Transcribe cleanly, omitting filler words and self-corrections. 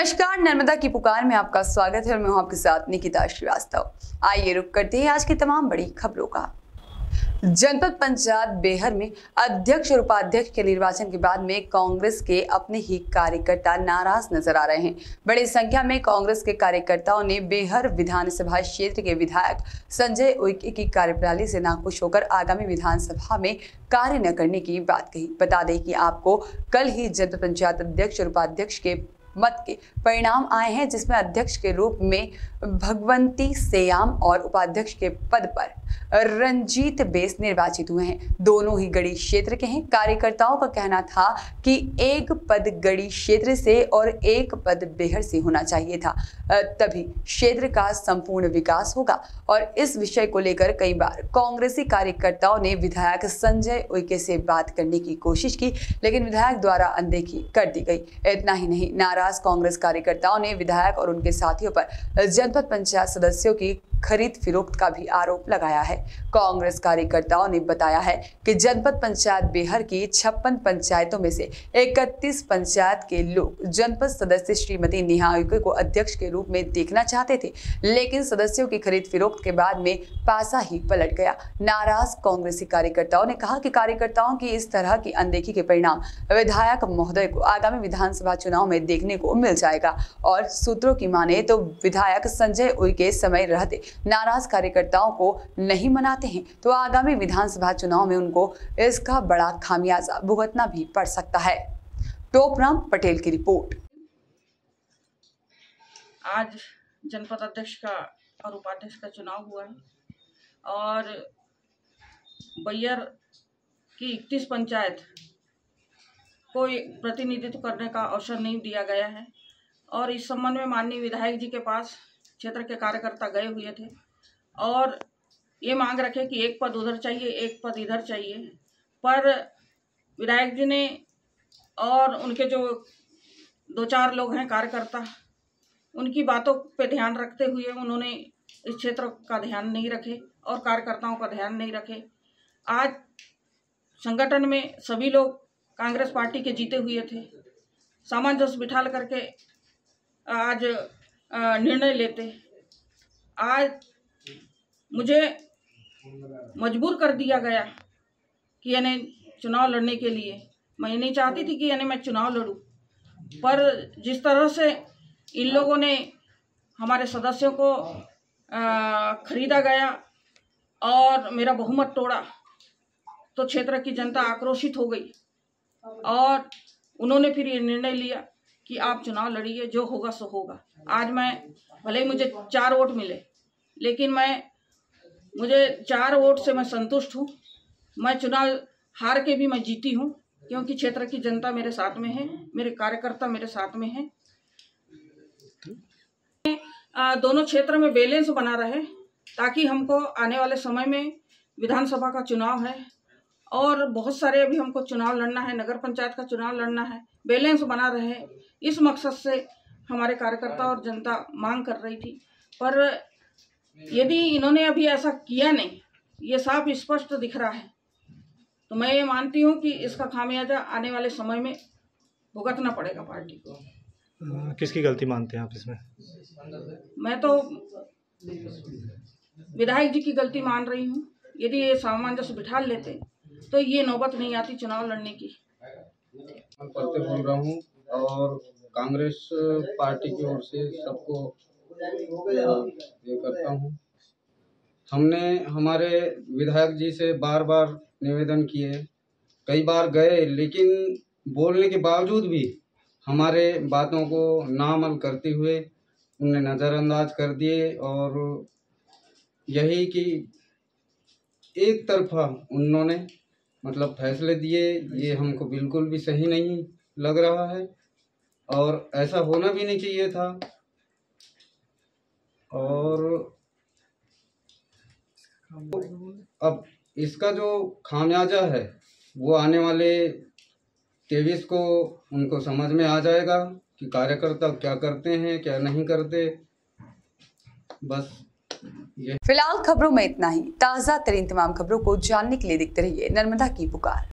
नमस्कार, नर्मदा की पुकार में आपका स्वागत है और मैं हूं आपके साथ निकिता श्रीवास्तव। आइए रुक करते हैं आज की तमाम बड़ी खबरों का। जनपद पंचायत बेहर में अध्यक्ष और उपाध्यक्ष के निर्वाचन के बाद में कांग्रेस के अपने ही कार्यकर्ता नाराज नजर आ रहे हैं। बड़ी संख्या में कांग्रेस के कार्यकर्ताओं ने बेहर विधानसभा क्षेत्र के विधायक संजय उइके की कार्यप्रणाली से नाखुश होकर आगामी विधानसभा में कार्य न करने की बात कही। बता दें कि आपको कल ही जनपद पंचायत अध्यक्ष और उपाध्यक्ष के मत के परिणाम आए हैं, जिसमें अध्यक्ष के रूप में भगवंती सेयाम और उपाध्यक्ष के पद पर रंजीत बेस निर्वाचित हुए हैं। दोनों ही गढ़ी क्षेत्र के हैं। कार्यकर्ताओं का कहना था कि एक पद गढ़ी क्षेत्र से और एक पद बेहर से होना चाहिए था, तभी क्षेत्र का संपूर्ण विकास होगा। और इस विषय को लेकर कई बार कांग्रेसी कार्यकर्ताओं ने विधायक संजय उइके से बात करने की कोशिश की, लेकिन विधायक द्वारा अनदेखी कर दी गई। इतना ही नहीं, नाराज कांग्रेस कार्यकर्ताओं ने विधायक और उनके साथियों पर जनपद पंचायत सदस्यों की खरीद फिरोख्त का भी आरोप लगाया है। कांग्रेस कार्यकर्ताओं ने बताया है कि जनपद पंचायत बेहर की 56 पंचायतों में से 31 पंचायत के लोग जनपद सदस्य श्रीमती नेहा उइके को अध्यक्ष के रूप में देखना चाहते थे, लेकिन सदस्यों की खरीद फिरोख्त के बाद में पासा ही पलट गया। नाराज कांग्रेसी कार्यकर्ताओं ने कहा कि कार्यकर्ताओं की इस तरह की अनदेखी के परिणाम विधायक महोदय को आगामी विधानसभा चुनाव में देखने को मिल जाएगा। और सूत्रों की माने तो विधायक संजय उइके समय रहते नाराज कार्यकर्ताओं को नहीं मनाते हैं तो आगामी विधानसभा चुनाव में उनको इसका बड़ा खामियाजा भुगतना भी पड़ सकता है। टोपराम पटेल की रिपोर्ट। आज जनपद अध्यक्ष का और उपाध्यक्ष का चुनाव हुआ है और बैहर की 31 पंचायत को प्रतिनिधित्व करने का अवसर नहीं दिया गया है। और इस संबंध में माननीय विधायक जी के पास क्षेत्र के कार्यकर्ता गए हुए थे और ये मांग रखे कि एक पद उधर चाहिए, एक पद इधर चाहिए। पर विधायक जी ने और उनके जो 2-4 लोग हैं कार्यकर्ता, उनकी बातों पे ध्यान रखते हुए उन्होंने इस क्षेत्र का ध्यान नहीं रखे और कार्यकर्ताओं का ध्यान नहीं रखे। आज संगठन में सभी लोग कांग्रेस पार्टी के जीते हुए थे, सामंजस्य बिठाल करके आज निर्णय लेते। आज मुझे मजबूर कर दिया गया कि यानी चुनाव लड़ने के लिए। मैं नहीं चाहती थी कि यानी मैं चुनाव लड़ूं, पर जिस तरह से इन लोगों ने हमारे सदस्यों को खरीदा गया और मेरा बहुमत तोड़ा, तो क्षेत्र की जनता आक्रोशित हो गई और उन्होंने फिर ये निर्णय लिया कि आप चुनाव लड़िए, जो होगा सो होगा। आज मैं भले ही मुझे 4 वोट मिले, लेकिन मुझे 4 वोट से मैं संतुष्ट हूँ। मैं चुनाव हार के भी मैं जीती हूँ, क्योंकि क्षेत्र की जनता मेरे साथ में है, मेरे कार्यकर्ता मेरे साथ में हैं। दोनों क्षेत्र में बैलेंस बना रहे, ताकि हमको आने वाले समय में विधानसभा का चुनाव है और बहुत सारे अभी हमको चुनाव लड़ना है, नगर पंचायत का चुनाव लड़ना है, बैलेंस बना रहे। इस मकसद से हमारे कार्यकर्ता और जनता मांग कर रही थी। पर यदि इन्होंने अभी ऐसा किया नहीं, ये साफ स्पष्ट दिख रहा है, तो मैं ये मानती हूँ कि इसका खामियाजा आने वाले समय में भुगतना पड़ेगा पार्टी को। किसकी गलती मानते हैं आप इसमें? मैं तो विधायक जी की गलती मान रही हूँ। यदि ये सामंजस्य बिठा लेते तो ये नौबत नहीं आती चुनाव लड़ने की। पत्ते बोल रहा हूँ और कांग्रेस पार्टी की ओर से सबको ये करता हूँ। हमने हमारे विधायक जी से बार बार निवेदन किए, कई बार गए, लेकिन बोलने के बावजूद भी हमारे बातों को नाअमल करते हुए उन्हें नज़रअंदाज कर दिए और यही कि एक तरफा उन्होंने मतलब फैसले दिए। ये हमको बिल्कुल भी सही नहीं लग रहा है और ऐसा होना भी नहीं चाहिए था। और अब इसका जो खामियाजा है वो आने वाले 23 को उनको समझ में आ जाएगा कि कार्यकर्ता क्या करते हैं क्या नहीं करते। बस ये फिलहाल खबरों में इतना ही। ताज़ा तरीन तमाम खबरों को जानने के लिए देखते रहिए नर्मदा की पुकार।